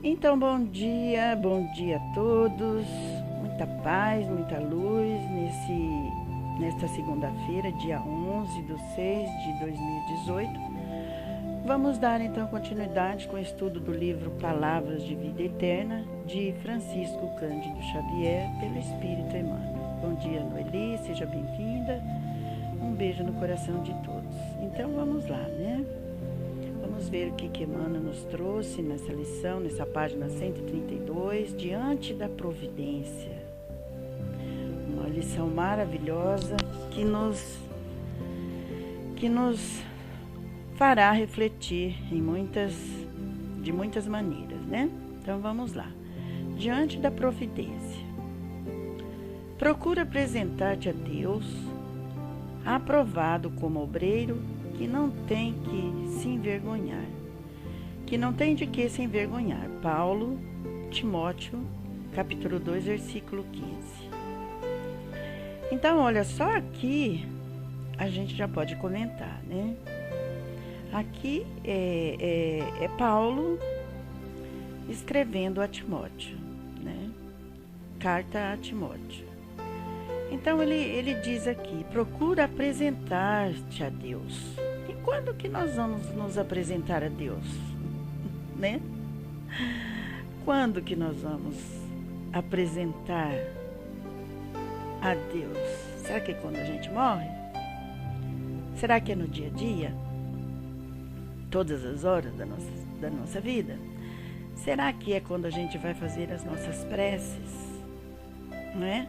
Então, bom dia a todos. Muita paz, muita luz nesta segunda-feira, dia 11 de 6 de 2018. Vamos dar então continuidade com o estudo do livro Palavras de Vida Eterna, de Francisco Cândido Xavier, pelo Espírito Emmanuel. Bom dia, Noeli, seja bem-vinda. Um beijo no coração de todos. Então, vamos lá, né? Vamos ver o que Emmanuel nos trouxe nessa lição, nessa página 132, diante da providência. Uma lição maravilhosa que nos fará refletir de muitas maneiras, né? Então vamos lá. Diante da providência. Procura apresentar-te a Deus, aprovado como obreiro, que não tem que se envergonhar, que não tem de que se envergonhar. Paulo, Timóteo, capítulo 2, versículo 15. Então, olha, só aqui a gente já pode comentar, né? Aqui é Paulo escrevendo a Timóteo, né? Carta a Timóteo. Então, ele diz aqui, procura apresentar-te a Deus. E quando que nós vamos nos apresentar a Deus? Né? Quando que nós vamos apresentar a Deus? Será que é quando a gente morre? Será que é no dia a dia? Todas as horas da nossa vida? Será que é quando a gente vai fazer as nossas preces? Não é?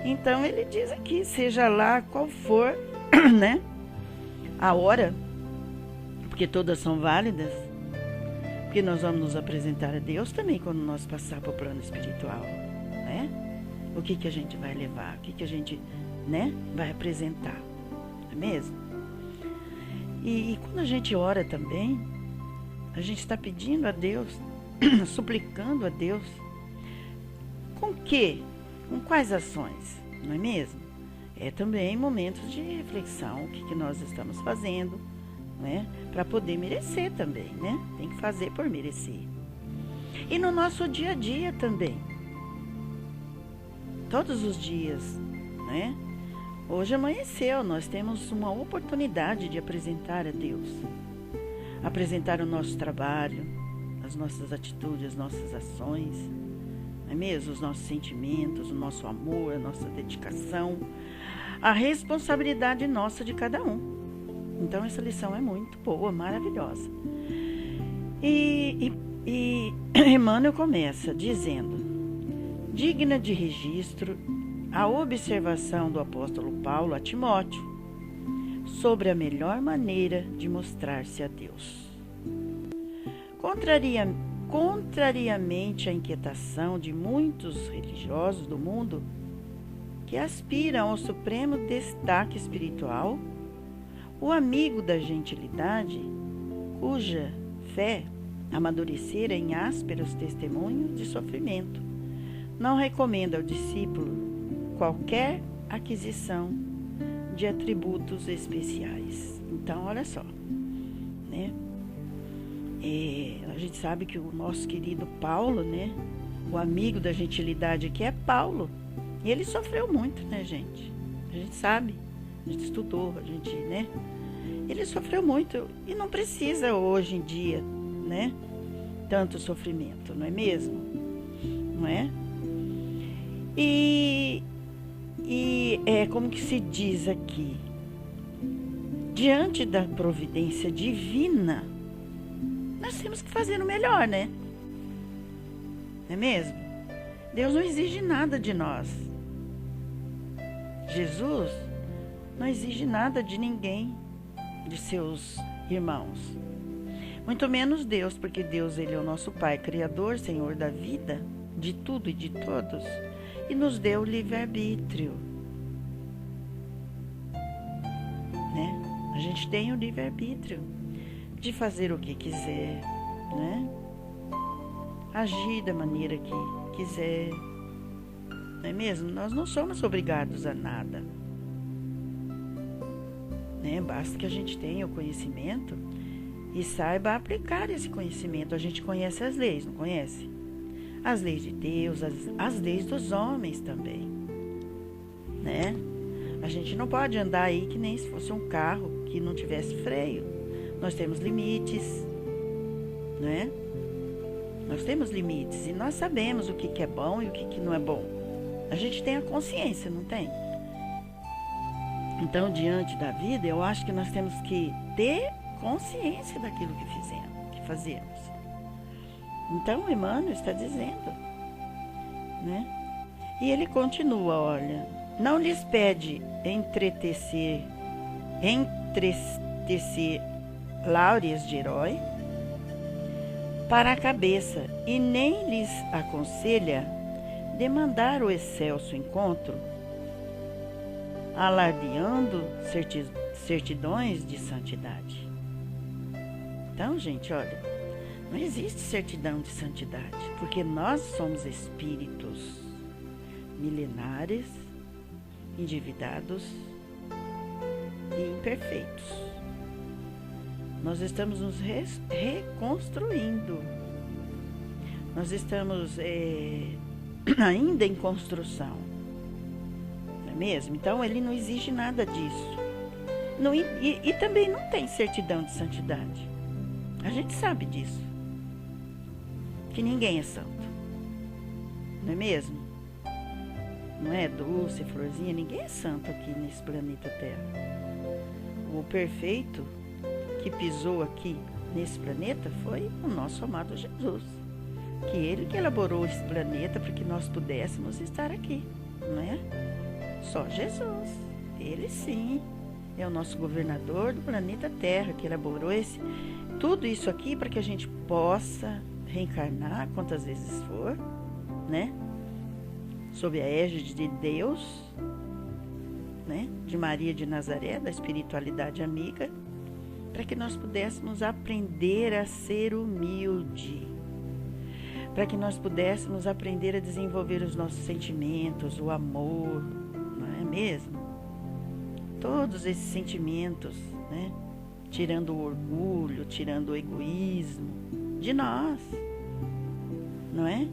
Então, ele diz aqui, seja lá qual for, né, a hora, porque todas são válidas, porque nós vamos nos apresentar a Deus também quando nós passar para o plano espiritual, né? O que a gente vai levar, o que a gente, né, vai apresentar, não é mesmo? E quando a gente ora também, a gente está pedindo a Deus, suplicando a Deus, com quê? Com quais ações, não é mesmo? É também momentos de reflexão, o que nós estamos fazendo, né? Para poder merecer também, né? Tem que fazer por merecer. E no nosso dia a dia também. Todos os dias, né? Hoje amanheceu, nós temos uma oportunidade de apresentar a Deus. Apresentar o nosso trabalho, as nossas atitudes, as nossas ações, não é mesmo? Os nossos sentimentos, o nosso amor, a nossa dedicação, a responsabilidade nossa de cada um. Então, essa lição é muito boa, maravilhosa. E Emmanuel começa dizendo, digna de registro a observação do apóstolo Paulo a Timóteo sobre a melhor maneira de mostrar-se a Deus. Contrariamente à inquietação de muitos religiosos do mundo que aspiram ao supremo destaque espiritual, o amigo da gentilidade, cuja fé amadurecera em ásperos testemunhos de sofrimento, não recomenda ao discípulo qualquer aquisição de atributos especiais. Então, olha só, né? A gente sabe que o nosso querido Paulo, né? O amigo da gentilidade aqui é Paulo. E ele sofreu muito, né, gente? A gente sabe, a gente estudou, a gente, né? Ele sofreu muito e não precisa hoje em dia, né? Tanto sofrimento, não é mesmo? Não é? E é como que se diz aqui, diante da providência divina, nós temos que fazer o melhor, né? Não é mesmo? Deus não exige nada de nós. Jesus não exige nada de ninguém, de seus irmãos. Muito menos Deus, porque Deus, ele é o nosso Pai, Criador, Senhor da vida, de tudo e de todos, e nos deu o livre-arbítrio. Né? A gente tem o livre-arbítrio de fazer o que quiser, né? Agir da maneira que quiser, não é mesmo? Nós não somos obrigados a nada, né? Basta que a gente tenha o conhecimento e saiba aplicar esse conhecimento. A gente conhece as leis, não conhece? As leis de Deus, as leis dos homens também, né? A gente não pode andar aí que nem se fosse um carro que não tivesse freio. Nós temos limites, né? Nós temos limites e nós sabemos o que é bom e o que não é bom. A gente tem a consciência, não tem? Então, diante da vida, eu acho que nós temos que ter consciência daquilo que fazemos. Então, Emmanuel está dizendo, né? E ele continua, olha, não lhes pede entristecer láureas de herói para a cabeça e nem lhes aconselha demandar o excelso encontro, alardeando certidões de santidade. Então, gente, olha, não existe certidão de santidade, porque nós somos espíritos milenares, endividados e imperfeitos. Nós estamos nos reconstruindo. Nós estamos ainda em construção. Não é mesmo? Então, ele não exige nada disso. E também não tem certidão de santidade. A gente sabe disso. Que ninguém é santo. Não é mesmo? Não é, Dulce, Florzinha? Ninguém é santo aqui nesse planeta Terra. O perfeito que pisou aqui nesse planeta foi o nosso amado Jesus. Que ele que elaborou esse planeta para que nós pudéssemos estar aqui, não é? Só Jesus. Ele sim é o nosso governador do planeta Terra, que elaborou tudo isso aqui para que a gente possa reencarnar quantas vezes for, né? Sob a égide de Deus, né? De Maria de Nazaré, da espiritualidade amiga, para que nós pudéssemos aprender a ser humilde, para que nós pudéssemos aprender a desenvolver os nossos sentimentos, o amor, não é mesmo? Todos esses sentimentos, né? Tirando o orgulho, tirando o egoísmo de nós, não é?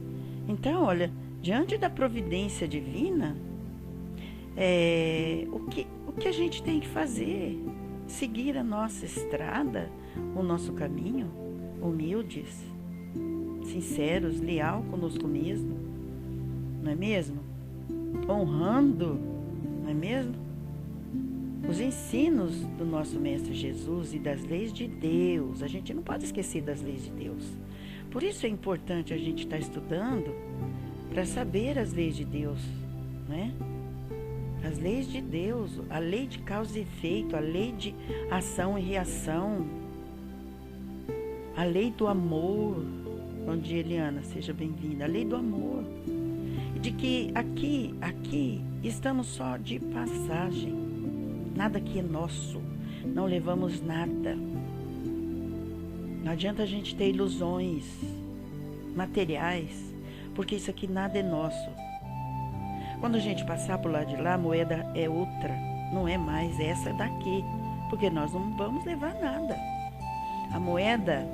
Então, olha, diante da providência divina, o que a gente tem que fazer? Seguir a nossa estrada, o nosso caminho, humildes, sinceros, leal conosco mesmo, não é mesmo? Honrando, não é mesmo? Os ensinos do nosso Mestre Jesus e das leis de Deus. A gente não pode esquecer das leis de Deus. Por isso é importante a gente estar estudando para saber as leis de Deus, né? As leis de Deus, a lei de causa e efeito, a lei de ação e reação, a lei do amor. Bom dia, Eliana, seja bem-vinda. A lei do amor. De que aqui estamos só de passagem. Nada aqui é nosso. Não levamos nada. Não adianta a gente ter ilusões materiais, porque isso aqui nada é nosso. Quando a gente passar por lá de lá, a moeda é outra, não é mais essa daqui, porque nós não vamos levar nada. A moeda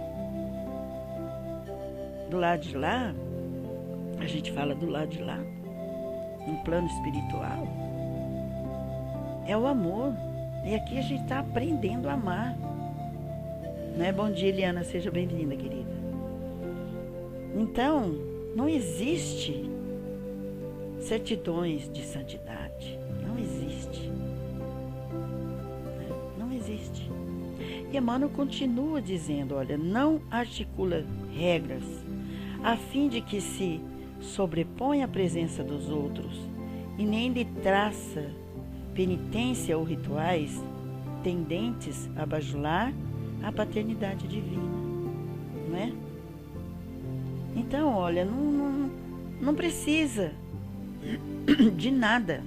do lado de lá, a gente fala do lado de lá, no plano espiritual, é o amor. E aqui a gente está aprendendo a amar. Né? Bom dia, Eliana, seja bem-vinda, querida. Então, não existe certidões de santidade. Não existe. Não existe. E Emmanuel continua dizendo, olha, não articula regras a fim de que se sobreponha à presença dos outros e nem lhe traça penitência ou rituais tendentes a bajular a paternidade divina, não é? Então, olha, não precisa de nada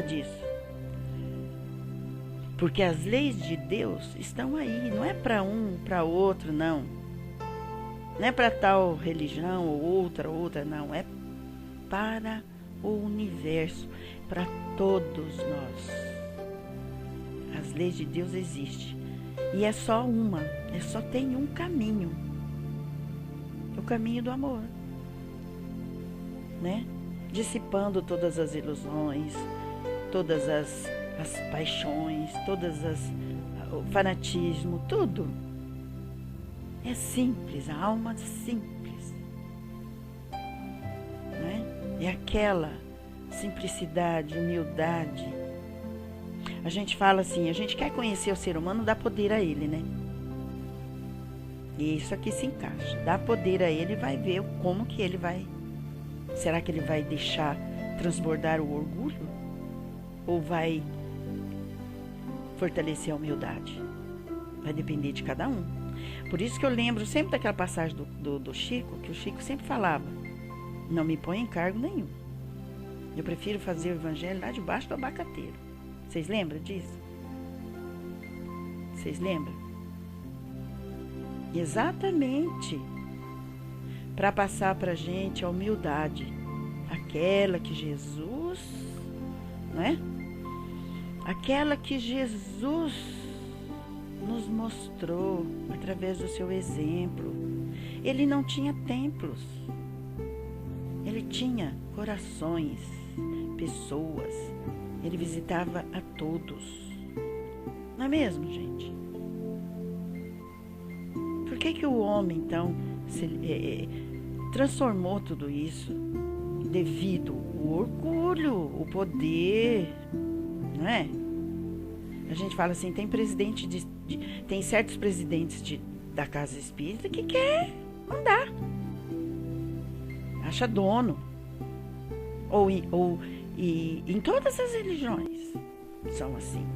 disso, porque as leis de Deus estão aí, não é para um, para outro, não é para tal religião ou outra, não, é para o universo, para todos nós. As leis de Deus existem E só tem um caminho. O caminho do amor, né? Dissipando todas as ilusões, todas as paixões, o fanatismo, tudo. É simples, a alma simples, né? É aquela simplicidade, humildade. A gente fala assim, a gente quer conhecer o ser humano, dá poder a ele, né? E isso aqui se encaixa. Dá poder a ele, vai ver como que ele vai. Será que ele vai deixar transbordar o orgulho? Ou vai fortalecer a humildade? Vai depender de cada um. Por isso que eu lembro sempre daquela passagem do Chico, que o Chico sempre falava: não me põe em cargo nenhum. Eu prefiro fazer o evangelho lá debaixo do abacateiro. Vocês lembram disso? Vocês lembram? Exatamente, para passar para a gente a humildade, aquela que Jesus, não é? Aquela que Jesus nos mostrou através do seu exemplo. Ele não tinha templos, ele tinha corações, pessoas, ele visitava a todos, não é mesmo, gente? Por que o homem, então, transformou tudo isso? Devido ao orgulho, o poder, não é? A gente fala assim, tem tem certos presidentes da casa espírita que quer mandar. Acha dono. E em todas as religiões são assim.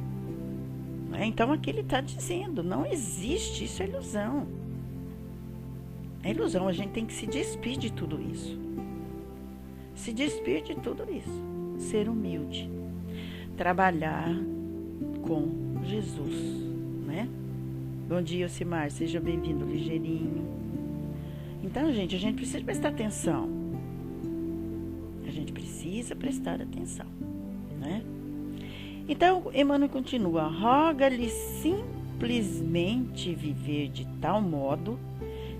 Não é? Então aqui ele está dizendo, não existe, isso é ilusão. É ilusão, a gente tem que se despir de tudo isso. Se despir de tudo isso. Ser humilde. Trabalhar com Jesus, né? Bom dia, Ocimar. Seja bem-vindo, ligeirinho. Então, gente, a gente precisa prestar atenção. A gente precisa prestar atenção, né? Então, Emmanuel continua. Roga-lhe simplesmente viver de tal modo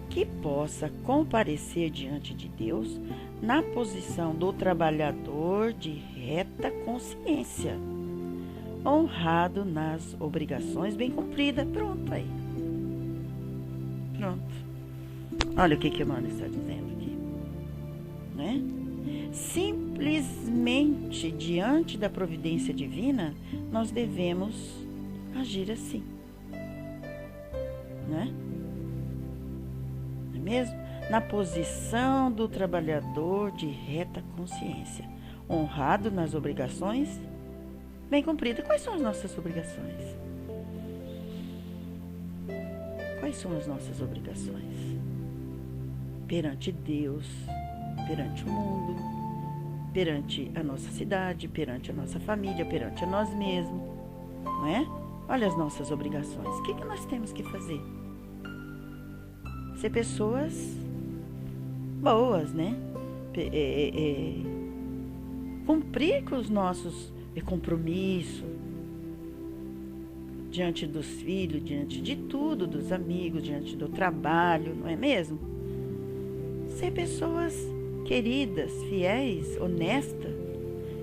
que possa comparecer diante de Deus na posição do trabalhador de reta consciência, honrado nas obrigações bem cumpridas. Pronto aí. Pronto. Olha o que Emmanuel está dizendo aqui, né? Simplesmente diante da providência divina, nós devemos agir assim, né? Mesmo na posição do trabalhador de reta consciência, honrado nas obrigações bem cumpridas. Quais são as nossas obrigações? Quais são as nossas obrigações? Perante Deus, perante o mundo, perante a nossa cidade, perante a nossa família, perante a nós mesmos, não é? Olha as nossas obrigações. O que nós temos que fazer? Ser pessoas boas, né? Cumprir com os nossos compromissos diante dos filhos, diante de tudo, dos amigos, diante do trabalho, não é mesmo? Ser pessoas queridas, fiéis, honestas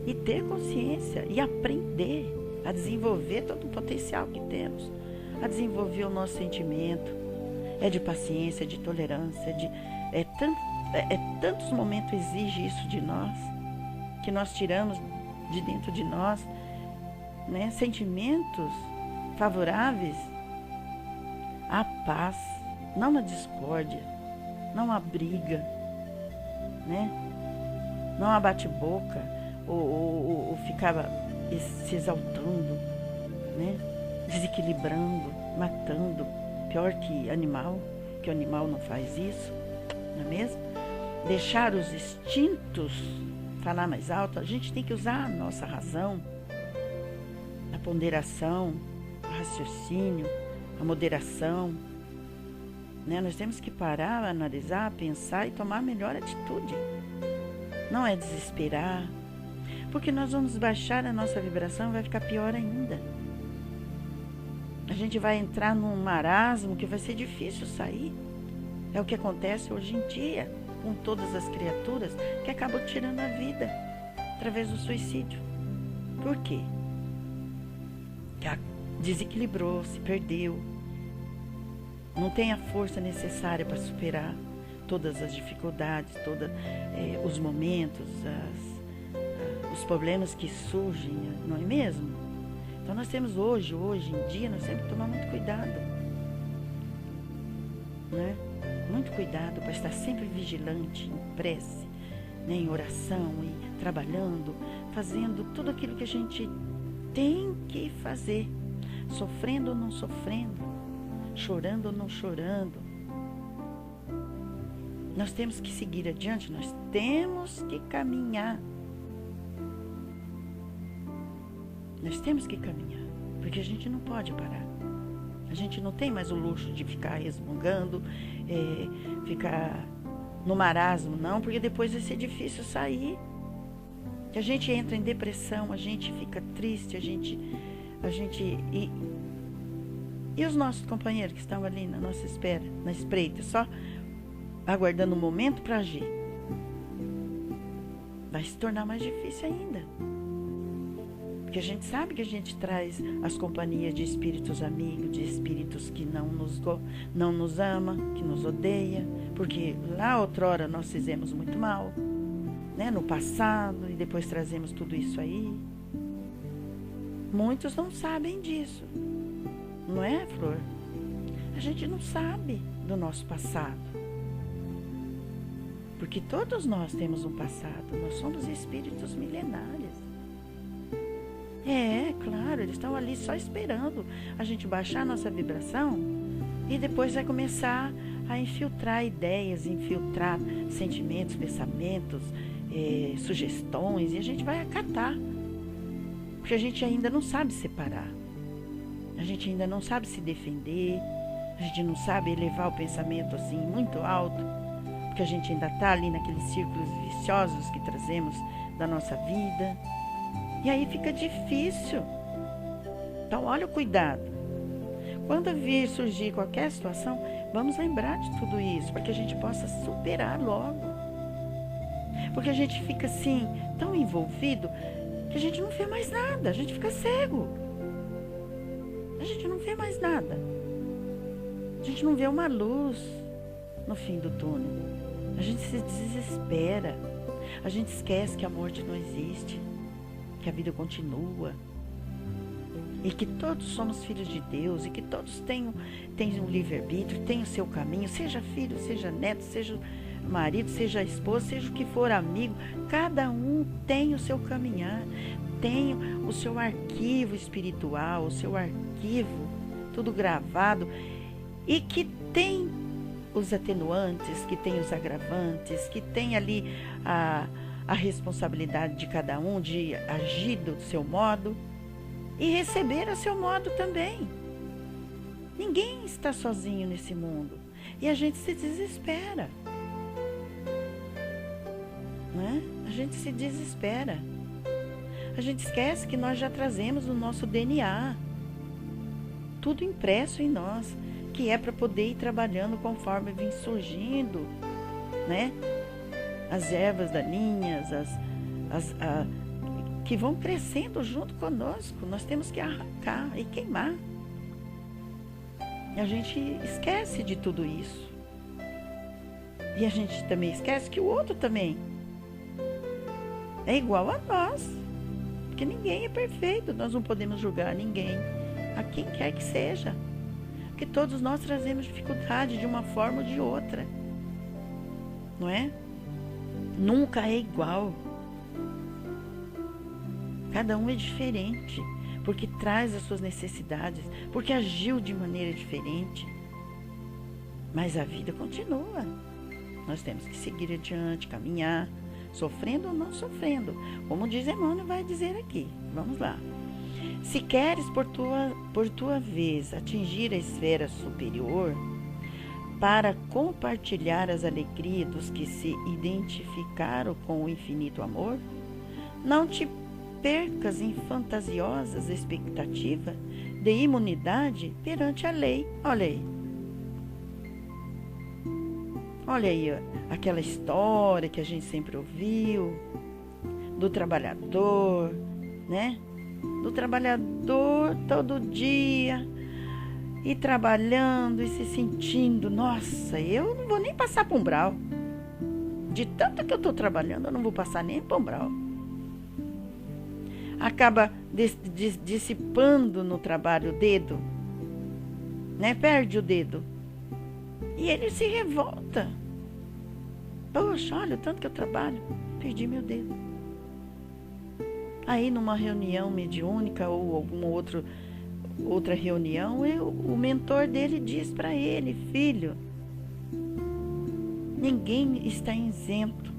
e ter consciência e aprender a desenvolver todo o potencial que temos, a desenvolver o nosso sentimento. É de paciência, de tolerância, tantos momentos exige isso de nós, que nós tiramos de dentro de nós, né? Sentimentos favoráveis à paz, não à discórdia, não à briga, né? Não à bate-boca, ou ficava se exaltando, né? Desequilibrando, matando. Pior que animal, que o animal não faz isso, não é mesmo? Deixar os instintos falar mais alto. A gente tem que usar a nossa razão, a ponderação, o raciocínio, a moderação, né? Nós temos que parar, analisar, pensar e tomar a melhor atitude. Não é desesperar, porque nós vamos baixar a nossa vibração e vai ficar pior ainda. A gente vai entrar num marasmo que vai ser difícil sair. É o que acontece hoje em dia com todas as criaturas que acabam tirando a vida através do suicídio. Por quê? Desequilibrou, se perdeu, não tem a força necessária para superar todas as dificuldades, todos os momentos, os problemas que surgem, não é mesmo? Então nós temos hoje em dia, nós temos que tomar muito cuidado, né? Muito cuidado para estar sempre vigilante, em prece, né? Em oração, e trabalhando, fazendo tudo aquilo que a gente tem que fazer, sofrendo ou não sofrendo, chorando ou não chorando. Nós temos que seguir adiante, nós temos que caminhar. Nós temos que caminhar, porque a gente não pode parar. A gente não tem mais o luxo de ficar resmungando, ficar no marasmo, não, porque depois vai ser difícil sair. A gente entra em depressão, a gente fica triste, e os nossos companheiros que estão ali na nossa espera, na espreita, só aguardando o momento para agir. Vai se tornar mais difícil ainda. Porque a gente sabe que a gente traz as companhias de espíritos amigos, de espíritos que não nos ama, que nos odeia, porque lá outrora nós fizemos muito mal, né, no passado, e depois trazemos tudo isso aí. Muitos não sabem disso, não é, Flor? A gente não sabe do nosso passado, porque todos nós temos um passado, nós somos espíritos milenares. Claro, eles estão ali só esperando a gente baixar a nossa vibração, e depois vai começar a infiltrar ideias, infiltrar sentimentos, pensamentos, sugestões, e a gente vai acatar, porque a gente ainda não sabe separar, a gente ainda não sabe se defender, a gente não sabe elevar o pensamento assim muito alto, porque a gente ainda está ali naqueles círculos viciosos que trazemos da nossa vida. E aí fica difícil. Então, olha o cuidado. Quando vir surgir qualquer situação, vamos lembrar de tudo isso, para que a gente possa superar logo. Porque a gente fica assim, tão envolvido, que a gente não vê mais nada, a gente fica cego. A gente não vê mais nada. A gente não vê uma luz no fim do túnel. A gente se desespera. A gente esquece que a morte não existe, que a vida continua, e que todos somos filhos de Deus, e que todos têm um livre-arbítrio, têm o seu caminho, seja filho, seja neto, seja marido, seja esposa, seja o que for amigo, cada um tem o seu caminhar, tem o seu arquivo espiritual, o seu arquivo, tudo gravado, e que tem os atenuantes, que tem os agravantes, que tem ali a responsabilidade de cada um de agir do seu modo e receber a seu modo também. Ninguém está sozinho nesse mundo, e a gente se desespera, não é? A gente se desespera. A gente esquece que nós já trazemos o nosso DNA, tudo impresso em nós, que é para poder ir trabalhando conforme vem surgindo, né? As ervas daninhas, que vão crescendo junto conosco. Nós temos que arrancar e queimar. A gente esquece de tudo isso. E a gente também esquece que o outro também é igual a nós. Porque ninguém é perfeito. Nós não podemos julgar ninguém, a quem quer que seja. Porque todos nós trazemos dificuldade de uma forma ou de outra. Não é? Nunca é igual. Cada um é diferente, porque traz as suas necessidades, porque agiu de maneira diferente. Mas a vida continua. Nós temos que seguir adiante, caminhar, sofrendo ou não sofrendo. Como diz Emmanuel, vai dizer aqui. Vamos lá. Se queres por tua vez atingir a esfera superior, para compartilhar as alegrias dos que se identificaram com o infinito amor, não te percas em fantasiosas expectativas de imunidade perante a lei. Olha aí. Olha aí, ó, aquela história que a gente sempre ouviu do trabalhador, né? Do trabalhador todo dia e trabalhando e se sentindo, nossa, eu não vou nem passar para umbral. De tanto que eu estou trabalhando, eu não vou passar nem para umbral. Acaba dissipando no trabalho o dedo, né? Perde o dedo. E ele se revolta. Poxa, olha o tanto que eu trabalho, perdi meu dedo. Aí numa reunião mediúnica ou alguma outra reunião, o mentor dele diz para ele, filho, ninguém está isento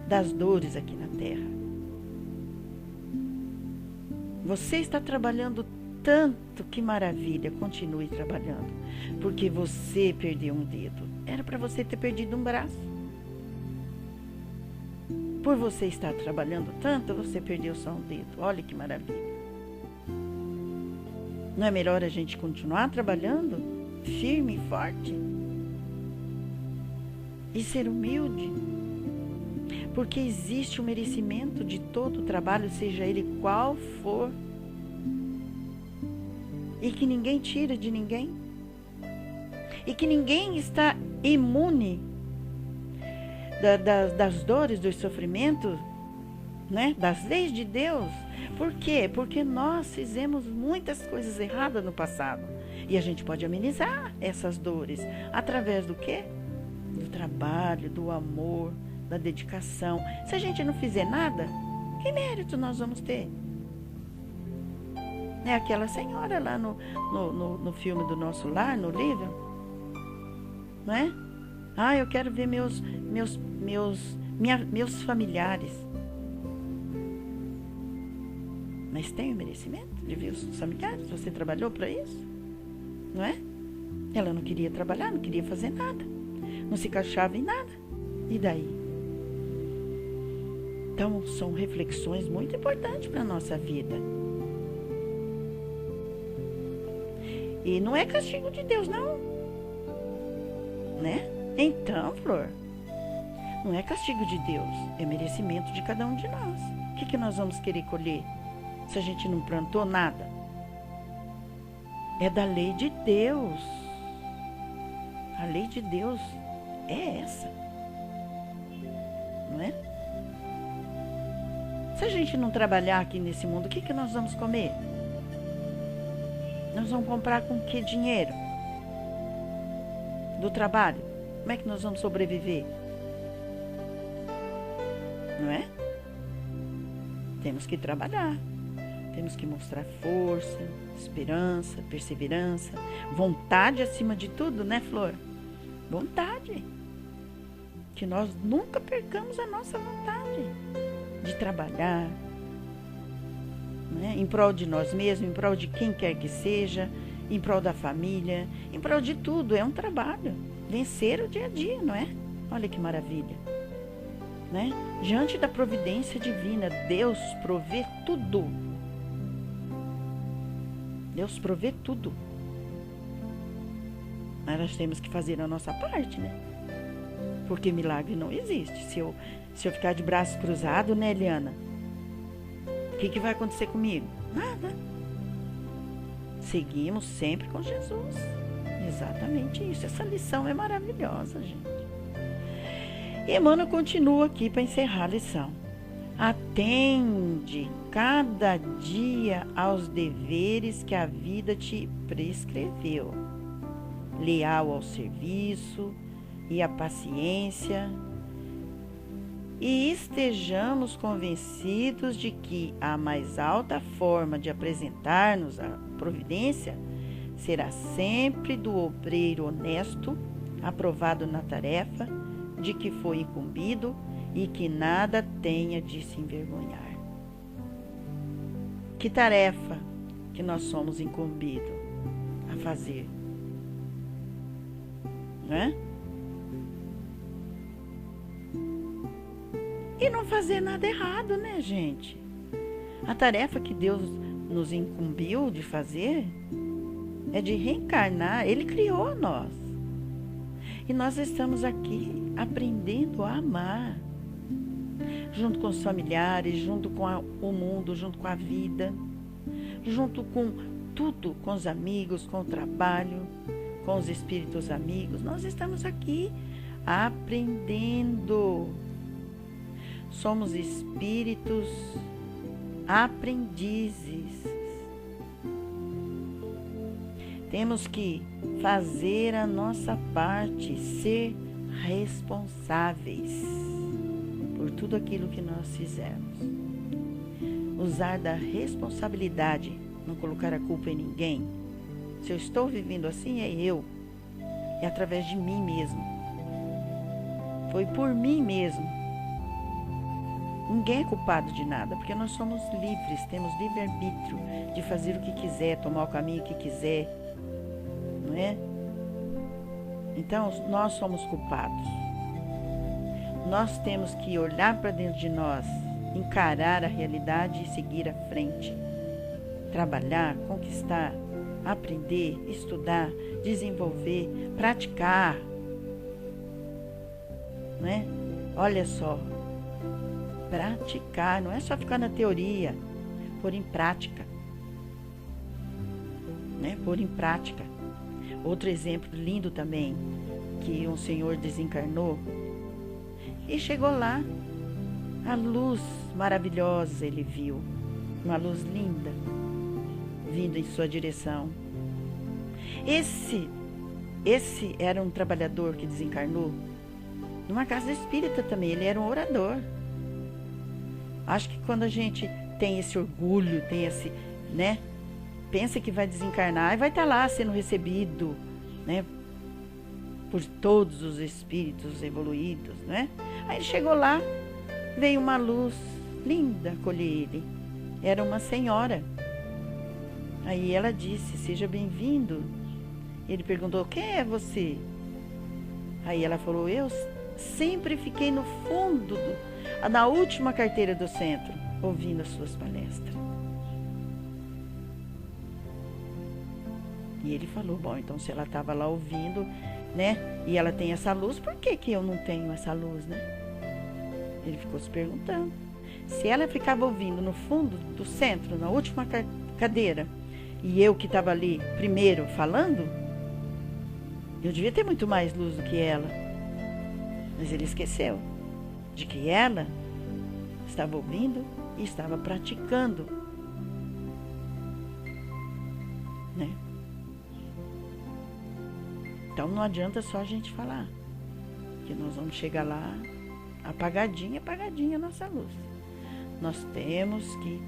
das dores aqui na Terra. Você está trabalhando tanto, que maravilha, continue trabalhando, porque você perdeu um dedo. Era para você ter perdido um braço. Por você estar trabalhando tanto, você perdeu só um dedo. Olha que maravilha. Não é melhor a gente continuar trabalhando firme e forte? E ser humilde? Porque existe o merecimento de todo o trabalho, seja ele qual for. E que ninguém tira de ninguém. E que ninguém está imune das dores, dos sofrimentos, né? Das leis de Deus. Por quê? Porque nós fizemos muitas coisas erradas no passado. E a gente pode amenizar essas dores. Através do quê? Do trabalho, do amor, da dedicação. Se a gente não fizer nada, que mérito nós vamos ter? É aquela senhora lá no filme do Nosso Lar, no livro, não é? Ah, eu quero ver meus familiares. Mas tem o merecimento de ver os familiares? Você trabalhou para isso? Não é? Ela não queria trabalhar, não queria fazer nada. Não se encaixava em nada. E daí? Então, são reflexões muito importantes para a nossa vida. E não é castigo de Deus, não. Né? Então, Flor, não é castigo de Deus, é merecimento de cada um de nós. O que nós vamos querer colher se a gente não plantou nada? É da lei de Deus. A lei de Deus é essa. Não é? Se a gente não trabalhar aqui nesse mundo, o que nós vamos comer? Nós vamos comprar com que dinheiro? Do trabalho? Como é que nós vamos sobreviver? Não é? Temos que trabalhar. Temos que mostrar força, esperança, perseverança, vontade acima de tudo, né, Flor? Vontade. Que nós nunca percamos a nossa vontade de trabalhar, né? Em prol de nós mesmos, em prol de quem quer que seja, em prol da família, em prol de tudo. É um trabalho. Vencer o dia a dia, não é? Olha que maravilha. Né? Diante da providência divina, Deus provê tudo. Deus provê tudo. Mas nós temos que fazer a nossa parte, né? Porque milagre não existe. Se eu ficar de braço cruzado, né, Eliana? O que vai acontecer comigo? Nada. Seguimos sempre com Jesus. Exatamente isso. Essa lição é maravilhosa, gente. E Emmanuel continua aqui para encerrar a lição. Atende cada dia aos deveres que a vida te prescreveu. Leal ao serviço e à paciência. E estejamos convencidos de que a mais alta forma de apresentar-nos a providência será sempre do obreiro honesto, aprovado na tarefa de que foi incumbido e que nada tenha de se envergonhar. Que tarefa que nós somos incumbidos a fazer, não é? E não fazer nada errado, né, gente? A tarefa que Deus nos incumbiu de fazer é de reencarnar. Ele criou nós. E nós estamos aqui aprendendo a amar, junto com os familiares, junto com o mundo, junto com a vida, junto com tudo, com os amigos, com o trabalho, com os espíritos amigos. Nós estamos aqui aprendendo. Somos espíritos aprendizes. Temos que fazer a nossa parte, ser responsáveis por tudo aquilo que nós fizermos. Usar da responsabilidade, não colocar a culpa em ninguém. Se eu estou vivendo assim, é eu. É através de mim mesmo. Foi por mim mesmo. Ninguém é culpado de nada, porque nós somos livres, temos livre-arbítrio de fazer o que quiser, tomar o caminho que quiser, não é? Então, nós somos culpados. Nós temos que olhar para dentro de nós, encarar a realidade e seguir à frente. Trabalhar, conquistar, aprender, estudar, desenvolver, praticar. Não é? Olha só, praticar, não é só ficar na teoria, pôr em prática. Né? Pôr em prática. Outro exemplo lindo também, que um senhor desencarnou e chegou lá, a luz maravilhosa ele viu, uma luz linda, vindo em sua direção. Esse era um trabalhador que desencarnou numa casa espírita também, ele era um orador. Acho que quando a gente tem esse orgulho, tem esse, né, pensa que vai desencarnar e vai estar lá sendo recebido, né, por todos os espíritos evoluídos, né? Aí ele chegou lá, veio uma luz linda acolher ele. Era uma senhora. Aí ela disse: seja bem-vindo. Ele perguntou: quem é você? Aí ela falou: eu sempre fiquei no fundo, na última carteira do centro, ouvindo as suas palestras. E ele falou: bom, então se ela estava lá ouvindo, né, e ela tem essa luz, por que que eu não tenho essa luz, né? Ele ficou se perguntando. Se ela ficava ouvindo no fundo do centro, na última cadeira, e eu que estava ali primeiro falando, eu devia ter muito mais luz do que ela. Mas ele esqueceu de que ela estava ouvindo e estava praticando, né? Então não adianta só a gente falar, que nós vamos chegar lá apagadinha a nossa luz. Nós temos que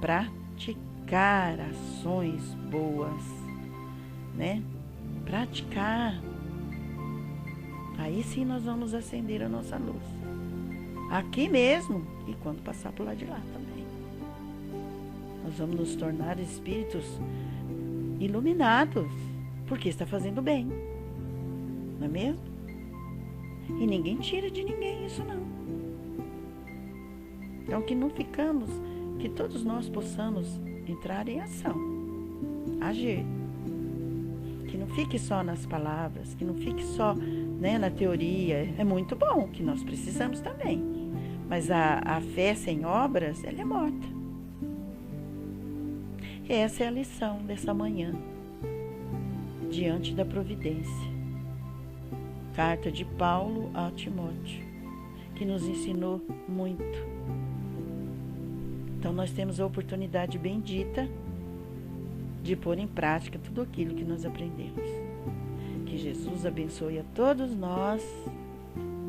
praticar ações boas, né? Praticar. Aí sim nós vamos acender a nossa luz. Aqui mesmo e quando passar por lá de lá também. Nós vamos nos tornar espíritos iluminados, porque está fazendo bem. Não é mesmo? E ninguém tira de ninguém isso não. Então que não ficamos, que todos nós possamos entrar em ação, agir. Que não fique só nas palavras, que não fique só, né, na teoria. É muito bom, que nós precisamos também. Mas a fé sem obras, ela é morta. E essa é a lição dessa manhã, diante da providência. Carta de Paulo a Timóteo, que nos ensinou muito. Então nós temos a oportunidade bendita de pôr em prática tudo aquilo que nós aprendemos. Que Jesus abençoe a todos nós,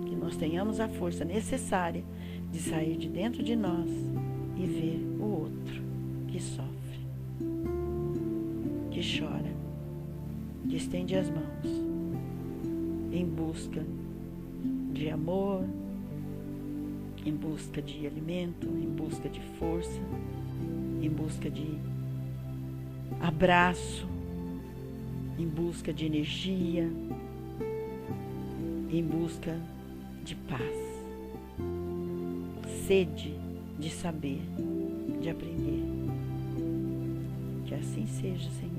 que nós tenhamos a força necessária de sair de dentro de nós e ver o outro que sofre, que chora, que estende as mãos em busca de amor, em busca de alimento, em busca de força, em busca de abraço, em busca de energia, em busca de paz, sede de saber, de aprender. assim seja, Senhor.